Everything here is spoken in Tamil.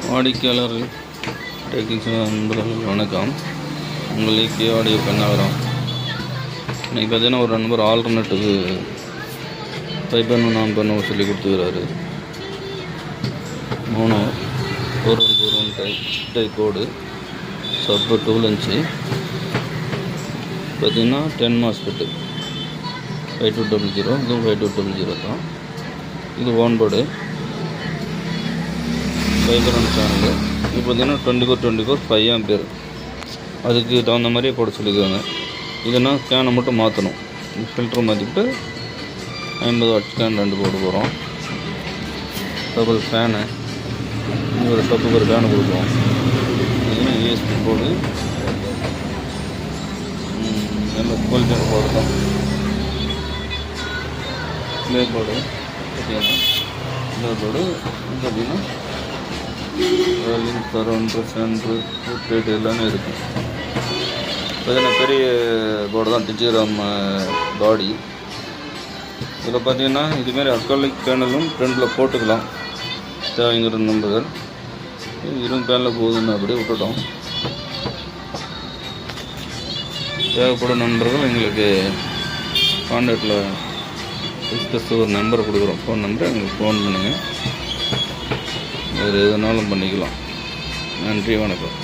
வாடிக்கையாளர்கள் டெக்னீஷியன் நண்பர்கள் வணக்கம். உங்கள் ஆடியோ பெண்ணாகிறோம். இன்றைக்கி பார்த்தீங்கன்னா ஒரு நண்பர் ஆல்டர்னேட்டுக்கு 5 பண்ணு 4 பண்ணு சொல்லி கொடுத்துக்கிறாரு. 3 4 டைப் கோடு சப்பு 12 இன்ச்சு பார்த்தீங்கன்னா 10 மாஸ்பெட்டு 5200. இதுவும் 5200 தான். இது ஓன் போர்டு ஃபைபர் சேனலு. இது பார்த்தீங்கன்னா 24 5 ஆம்பியர். அதுக்கு தகுந்த மாதிரியே போட சொல்லிக்கிறாங்க. இதுனா ஸ்கேனை மட்டும் மாற்றணும். ஃபில்ட்ரு மாற்றிக்கிட்டு 50 வாட் ஸ்கேன் 2 போட போகிறோம். டபுள் ஃபேனு, ஒரு டப்புக்கு ஒரு ஃபேனு கொடுக்குறோம். இதுனா யூஎஸ்பி போர்டு, நல்ல குவாலிட்டியான போர்டு தான். ப்ளே போர்டு பார்த்தீங்கன்னா ப்ளே போர்டு பார்த்தீங்கன்னா சரௌண்டு சென்ட்ரு ரேட் எல்லாமே இருக்குது. பார்த்தீங்கன்னா பெரிய போர்டு தான், டிஜிராம் பாடி. இதில் பார்த்தீங்கன்னா இதுமாரி அக்காலிக் பேனலும் ஃப்ரெண்டில் போட்டுக்கலாம். தேவைங்கிற நம்பர்கள் இரும்பு பேனில் போகுதுன்னு அப்படியே விட்டுட்டோம். தேவைப்படும் நண்பர்கள் எங்களுக்கு கான்டாக்டில் டிஸ்கஸ் ஒரு நம்பர் கொடுக்குறோம். ஃபோன் நம்பர் எங்களுக்கு ஃபோன் பண்ணுங்கள். வேறு எதுனாலும் பண்ணிக்கலாம். நன்றி, வணக்கம்.